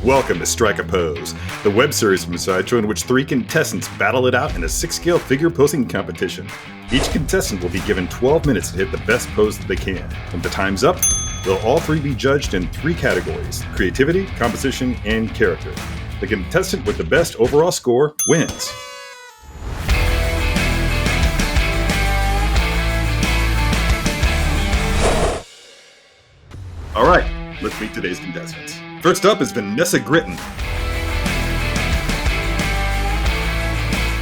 Welcome to Strike a Pose, the web series from Sideshow in which 3 contestants battle it out in a 6-scale figure posing competition. Each contestant will be given 12 minutes to hit the best pose that they can. When the time's up, they'll all 3 be judged in 3 categories: creativity, composition, and character. The contestant with the best overall score wins. All right, let's meet today's contestants. First up is Vanessa Gritton.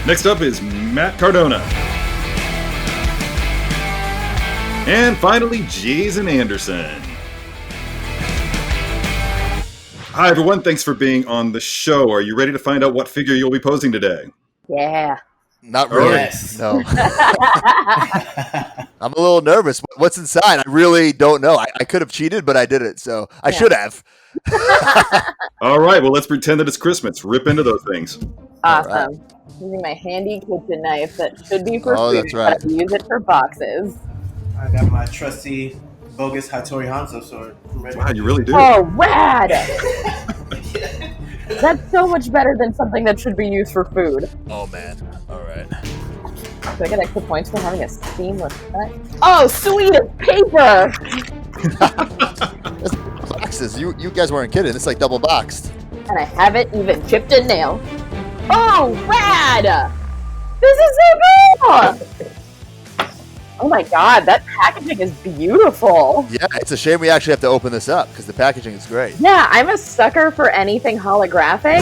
Next up is Matt Cardona. And finally, Jason Anderson. Hi everyone, thanks for being on the show. Are you ready to find out what figure you'll be posing today? Yeah. Not really. Yes. No. I'm a little nervous. What's inside? I really don't know. I could have cheated, but I didn't, so I should have. All right, well, let's pretend that it's Christmas. Rip into those things. Awesome. Right. Using my handy kitchen knife that should be for Oh, food, that's right. but I use it for boxes. I got my trusty bogus Hattori Hanzo sword. Wow, you really do. Oh, rad! That's so much better than something that should be used for food. Oh, man. All right. So I get extra points for having a seamless cut. Oh, sweet as paper! Boxes. You guys weren't kidding. It's like double boxed. And I haven't even chipped a nail. Oh, rad! This is so cool! Oh my god, that packaging is beautiful. Yeah, it's a shame we actually have to open this up because the packaging is great. Yeah, I'm a sucker for anything holographic.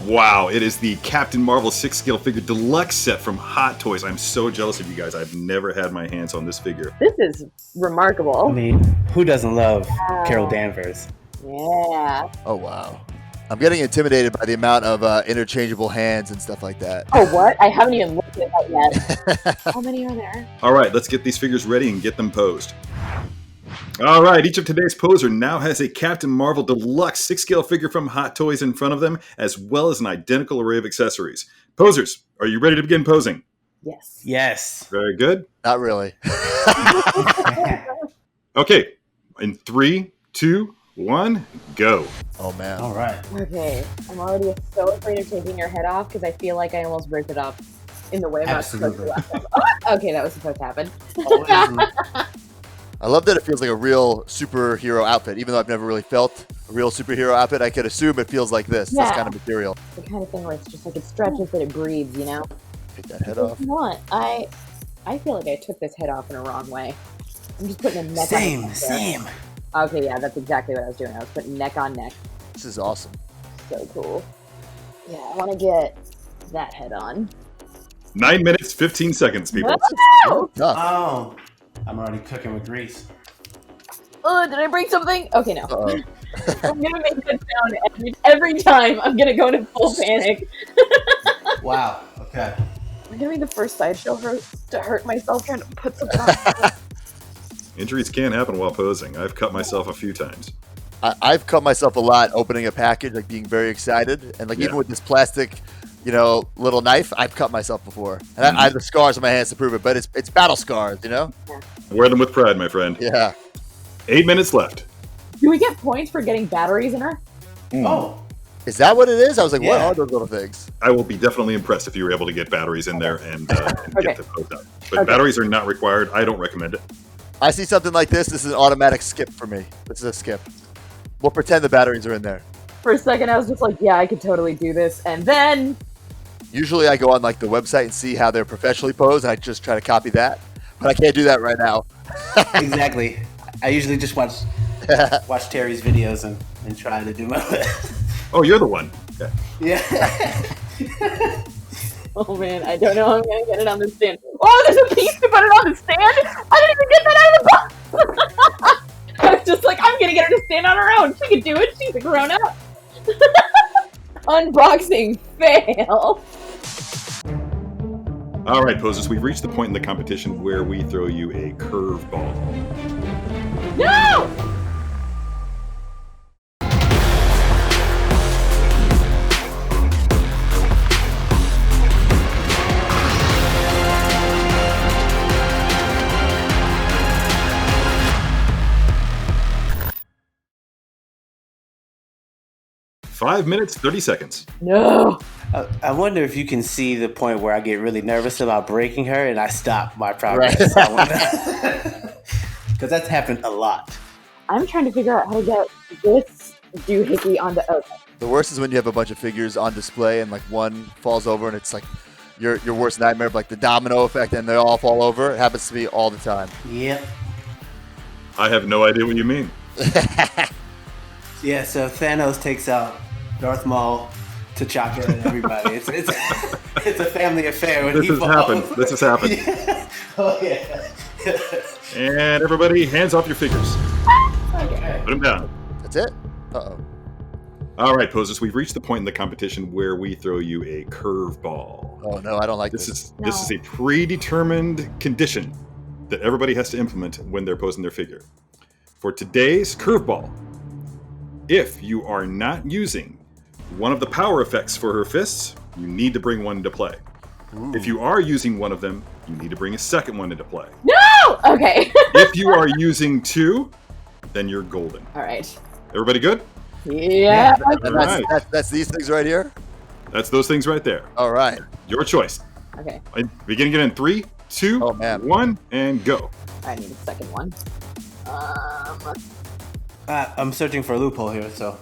Wow, it is the Captain Marvel 6-scale figure deluxe set from Hot Toys. I'm so jealous of you guys. I've never had my hands on this figure. This is remarkable. I mean, who doesn't love Carol Danvers? Yeah. Oh, wow. I'm getting intimidated by the amount of interchangeable hands and stuff like that. Oh, what? I haven't even looked at that yet. How many are there? All right, let's get these figures ready and get them posed. All right, each of today's poser now has a Captain Marvel deluxe 6-scale figure from Hot Toys in front of them, as well as an identical array of accessories. Posers, are you ready to begin posing? Yes. Yes. Very good. Not really. Okay, in 3, 2, 1, go. Oh, man. All right. Okay. I'm already so afraid of taking your head off because I feel like I almost ripped it up in the way I'm not supposed to. Oh, okay, that was supposed to happen. I love that it feels like a real superhero outfit. Even though I've never really felt a real superhero outfit, I could assume it feels like this kind of material. The kind of thing where it's just like it stretches but it breathes, you know? Take that head off. You know what? I feel like I took this head off in a wrong way. I'm just putting a neck on neck. Same. Okay, yeah, that's exactly what I was doing. I was putting neck on neck. This is awesome. So cool. Yeah, I want to get that head on. 9 minutes, 15 seconds, people. Oh! Tough. Oh, I'm already cooking with grease. Oh, did I break something? Okay, no. Uh-oh. I'm gonna make that sound every time. I'm gonna go into full panic. Wow. Okay. I'm gonna be the first Sideshow to hurt myself trying to put something on. Injuries can happen while posing. I've cut myself a few times. I've cut myself a lot opening a package, like being very excited. And like even with this plastic, little knife, I've cut myself before. And I have the scars on my hands to prove it, but it's battle scars, Wear them with pride, my friend. Yeah. 8 minutes left. Do we get points for getting batteries in her? Oh. Is that what it is? I was like, what Yeah. are those little things? I will be definitely impressed if you were able to get batteries in there and get the pose done. But Okay. batteries are not required. I don't recommend it. I see something like this. This is an automatic skip for me. This is a skip. We'll pretend the batteries are in there. For a second, I was just like, yeah, I could totally do this. And then... Usually I go on like the website and see how they're professionally posed, and I just try to copy that. But I can't do that right now. Exactly. I usually just watch Terry's videos and try to do my best. Oh, you're the one. Okay. Yeah. Oh man, I don't know how I'm gonna get it on the stand. Oh, there's a piece to put it on the stand? I didn't even get that out of the box! I was just like, I'm gonna get her to stand on her own. She can do it. She's a grown up. Unboxing fail. All right, posers, we've reached the point in the competition where we throw you a curveball. No! 5 minutes, 30 seconds. No. I wonder if you can see the point where I get really nervous about breaking her and I stop my progress. Right. Because that's happened a lot. I'm trying to figure out how to get this doohickey onto. Okay. The worst is when you have a bunch of figures on display and like one falls over and it's like your worst nightmare of like the domino effect and they all fall over. It happens to me all the time. Yep. I have no idea what you mean. Yeah, so Thanos takes out Darth Maul, T'Chaka, and everybody. It's a family affair when This he has falls. happened. This has happened. Yeah. Oh, yeah. And everybody, hands off your figures. Okay. Put them down. That's it? Uh-oh. All right, posers, we've reached the point in the competition where we throw you a curveball. Oh, no, I don't like This this. is a predetermined condition that everybody has to implement when they're posing their figure. For today's curveball, if you are not using one of the power effects for her fists, you need to bring one into play. Ooh. If you are using one of them, you need to bring a second one into play. No. Okay. If you are using two, then you're golden. All right. Everybody good? Yeah. And All right. that's these things right here? That's those things right there. All right. Your choice. Okay. Beginning it in 3, 2, Oh, man. 1, and go. I need a second one. I'm searching for a loophole here, so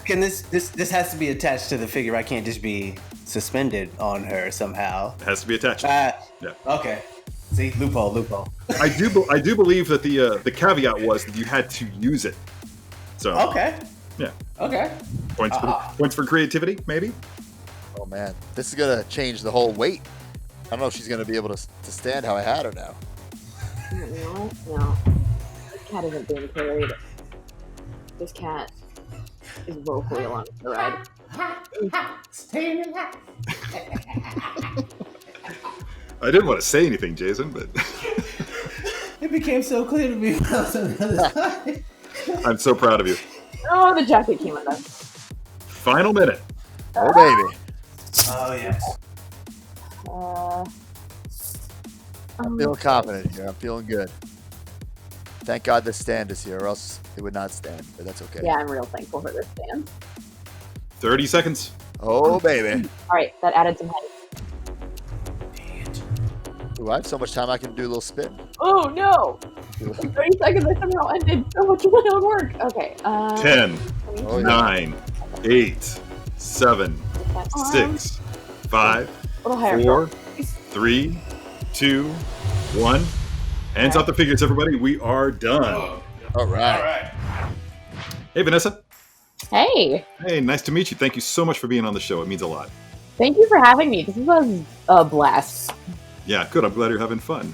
can this has to be attached to the figure? I can't just be suspended on her somehow. It has to be attached. Yeah. Okay. See, loophole. I do believe that the caveat was that you had to use it. So Okay. yeah, Okay. points for creativity, maybe. Oh, man. This is going to change the whole weight. I don't know if she's going to be able to stand how I had her now. No. This cat isn't being carried. This cat is woefully along the ride. Stay in the I didn't want to say anything, Jason, but It became so clear to me when I was on the other side. I'm so proud of you. Oh, the jacket came undone. Final minute. Oh, baby. Oh, yes. I'm feeling confident here. I'm feeling good. Thank God this stand is here, or else it would not stand, but that's okay. Yeah, I'm real thankful for this stand. 30 seconds. Oh, baby. All right, that added some height. Ooh, I have so much time I can do a little spin. Oh no! In 30 seconds, I somehow ended so much of work. Okay. 10, Oh, yeah. 9, 8, 7, 6, 5, A little higher. 4, 3, 2, 1. Hands off the figures, everybody. We are done. All right. Hey, Vanessa. Hey, Hey, nice to meet you. Thank you so much for being on the show. It means a lot. thank you for having me. This was a blast. Yeah, good. I'm glad you're having fun.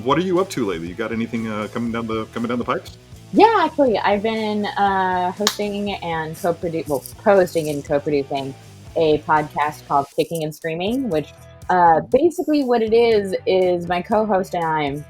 What are you up to lately? You got anything coming down the pipes? Yeah, actually, I've been hosting and co-hosting and co-producing a podcast called Kicking and Screaming, which basically what it is my co-host and I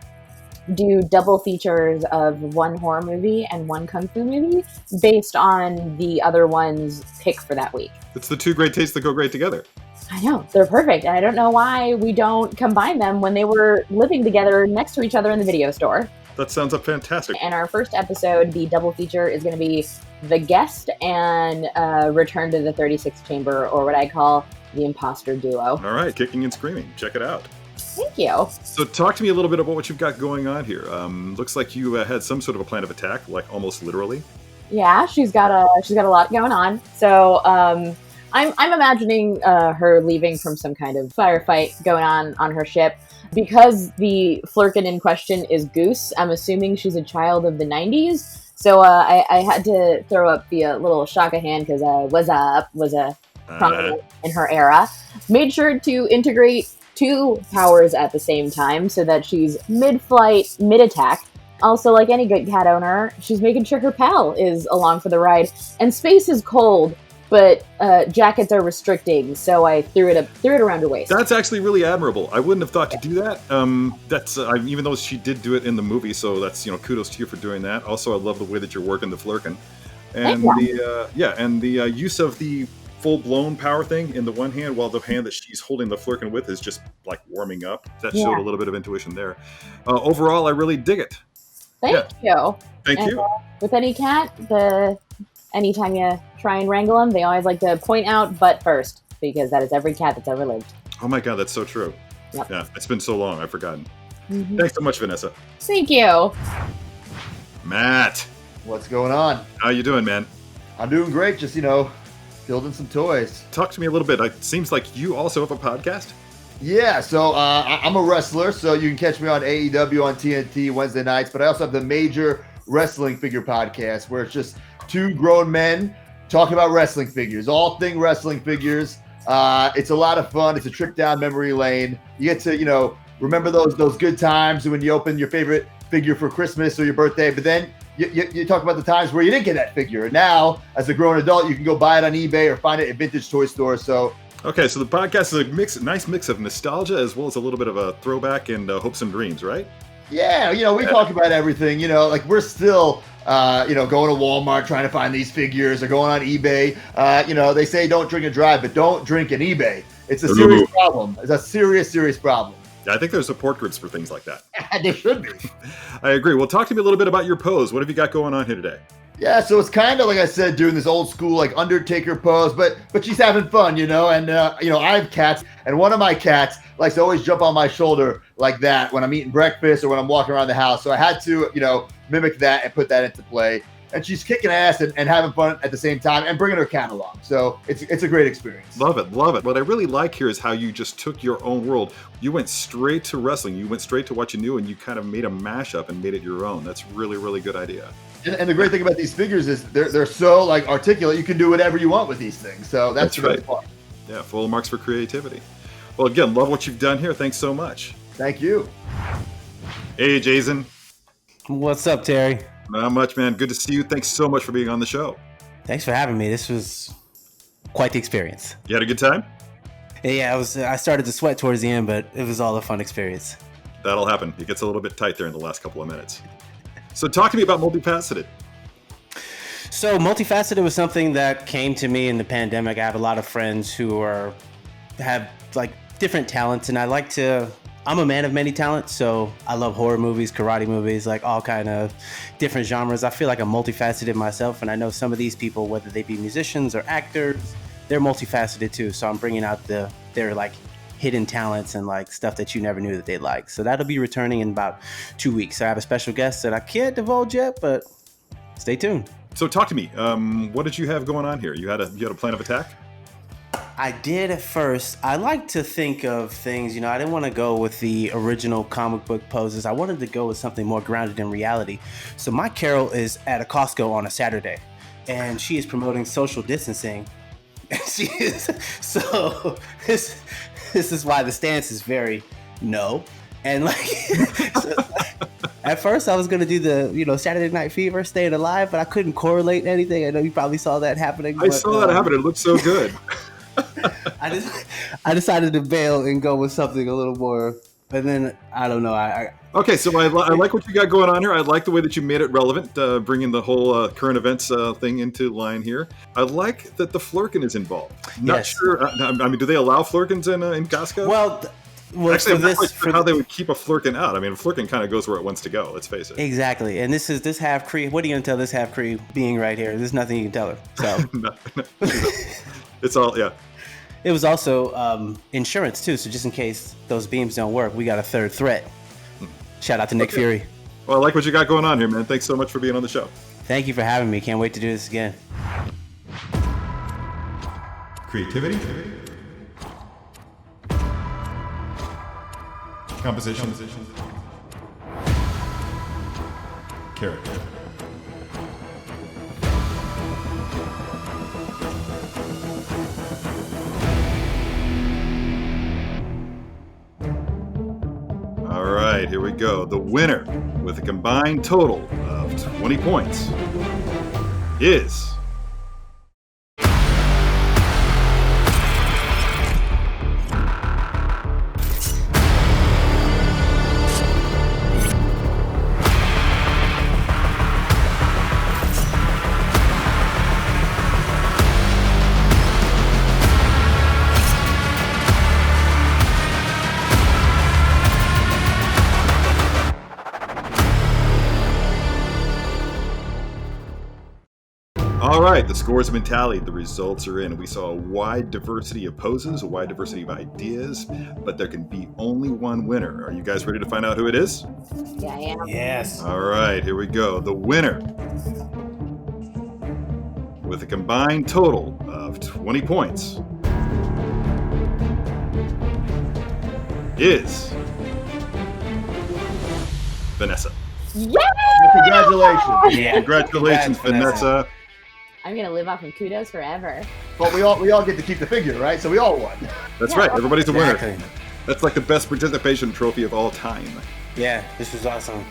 do double features of one horror movie and one kung fu movie based on the other one's pick for that week. It's the two great tastes that go great together. I know, they're perfect. And I don't know why we don't combine them when they were living together next to each other in the video store. That sounds fantastic. And our first episode, the double feature, is going to be The Guest and Return to the 36th Chamber, or what I call the Imposter Duo. All right, Kicking and Screaming. Check it out. Thank you. So talk to me a little bit about what you've got going on here. Looks like you had some sort of a plan of attack, like almost literally. Yeah, she's got a lot going on. So I'm imagining her leaving from some kind of firefight going on her ship. Because the Flurkin in question is Goose, I'm assuming she's a child of the 90s. So I had to throw up the little shock of hand because was a prominent in her era. Made sure to integrate two powers at the same time so that she's mid-flight, mid-attack. Also, like any good cat owner, she's making sure her pal is along for the ride. And space is cold, but jackets are restricting, so I threw it around her waist. That's actually really admirable. I wouldn't have thought to do that. That's even though she did do it in the movie, so that's kudos to you for doing that. Also, I love the way that you're working the Flurkin, and the use of the full-blown power thing in the one hand, while the hand that she's holding the Flurkin with is just like warming up. That showed a little bit of intuition there. Overall, I really dig it. Thank you. Thank you. With any cat, anytime you try and wrangle them, they always like to point out butt first, because that is every cat that's ever lived. Oh my god, that's so true. Yep. Yeah, it's been so long, I've forgotten. Mm-hmm. Thanks so much, Vanessa. Thank you. Matt, What's going on? how you doing, man? I'm doing great. Just, building some toys. Talk to me a little bit. It seems like you also have a podcast. Yeah, so I'm a wrestler, so you can catch me on AEW on TNT Wednesday nights, but I also have the Major Wrestling Figure Podcast, where it's just two grown men talking about wrestling figures, all thing wrestling figures. It's a lot of fun. It's a trip down memory lane. You get to, remember those good times when you open your favorite figure for Christmas or your birthday, but then you talk about the times where you didn't get that figure. And now, as a grown adult, you can go buy it on eBay or find it at vintage toy stores. So, okay, so the podcast is a nice mix of nostalgia as well as a little bit of a throwback and hopes and dreams, right? yeah, we talk about everything. Like we're still, going to Walmart trying to find these figures or going on eBay. They say don't drink and drive, but don't drink in eBay. It's a serious problem. It's a serious, serious problem. I think there's support groups for things like that. There should be. I agree. Well, talk to me a little bit about your pose. What have you got going on here today? Yeah, so it's kind of like I said, doing this old school like Undertaker pose, but she's having fun, and I have cats, and one of my cats likes to always jump on my shoulder like that when I'm eating breakfast or when I'm walking around the house. So I had to, mimic that and put that into play. And she's kicking ass and having fun at the same time and bringing her cat along. So it's a great experience. Love it. Love it. What I really like here is how you just took your own world. You went straight to wrestling. You went straight to what you knew and you kind of made a mashup and made it your own. That's really, really good idea. And the great thing about these figures is they're so like articulate. You can do whatever you want with these things. So that's really fun. Yeah, full marks for creativity. Well, again, love what you've done here. Thanks so much. Thank you. Hey, Jason. What's up, Terry? Not much, man. Good to see you. Thanks so much for being on the show. Thanks for having me. This was quite the experience. You had a good time? Yeah, I started to sweat towards the end, but it was all a fun experience. That'll happen. It gets a little bit tight there in the last couple of minutes. So talk to me about Multifaceted. So Multifaceted was something that came to me in the pandemic. I have a lot of friends who have like different talents, and I'm a man of many talents, so I love horror movies, karate movies, like all kind of different genres. I feel like I'm multifaceted myself, and I know some of these people, whether they be musicians or actors, they're multifaceted too. So I'm bringing out their like hidden talents and like stuff that you never knew that they like. So that'll be returning in about 2 weeks. I have a special guest that I can't divulge yet, but stay tuned. So talk to me. What did you have going on here? You had a plan of attack? I did at first. I like to think of things, I didn't want to go with the original comic book poses. I wanted to go with something more grounded in reality. So my Carol is at a Costco on a Saturday, and she is promoting social distancing. And she is, so this is why the stance is very no. And like, so at first I was going to do the, Saturday Night Fever, staying alive, but I couldn't correlate anything. I know you probably saw that happening. I saw that happen. It looked so good. I decided to bail and go with something a little more, but then I don't know. Okay, so I like what you got going on here. I like the way that you made it relevant, bringing the whole current events thing into line here. I like that the Flurkin is involved. Not sure. Do they allow Flurkins in Costco? Well, actually, I'm not quite sure how they would keep a Flurkin out. I mean, a Flurkin kind of goes where it wants to go. Let's face it. Exactly. And this half Cree. What are you gonna tell this half Cree being right here? There's nothing you can tell her. So no. It's all It was also insurance too, so just in case those beams don't work, we got a third threat. Shout out to Nick Fury. Well, I like what you got going on here, man. Thanks so much for being on the show. Thank you for having me. Can't wait to do this again. Creativity. Composition. Character. All right, here we go. The winner with a combined total of 20 points is the scores have been tallied, the results are in. We saw a wide diversity of poses, a wide diversity of ideas, but there can be only one winner. Are you guys ready to find out who it is? Yeah, I am. Yes. All right, here we go. The winner, with a combined total of 20 points, is Vanessa. Yeah! Congratulations. Yeah. Congratulations, Congrats, Vanessa. I'm gonna live off of kudos forever. But we all get to keep the figure, right? So we all won. That's Yeah. right, everybody's a winner. Exactly. That's like the best participation trophy of all time. Yeah, this was awesome.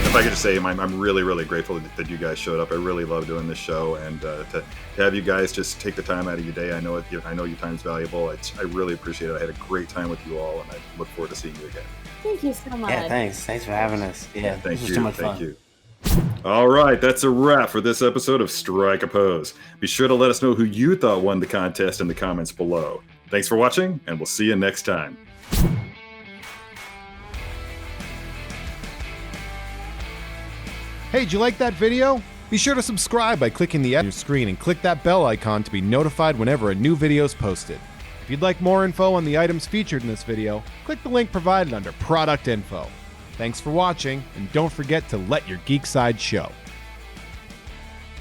If I could just say, I'm really, really grateful that you guys showed up. I really love doing this show, and to have you guys just take the time out of your day. I know your time's valuable. I really appreciate it. I had a great time with you all, and I look forward to seeing you again. Thank you so much. Yeah, thanks. Thanks for having us. Yeah, Thank this was you. too much Thank fun. you. All right, that's a wrap for this episode of Strike a Pose. Be sure to let us know who you thought won the contest in the comments below. Thanks for watching, and we'll see you next time. Hey, did you like that video? Be sure to subscribe by clicking the on your screen and click that bell icon to be notified whenever a new video is posted. If you'd like more info on the items featured in this video, click the link provided under Product Info. Thanks for watching, and don't forget to let your geek side show.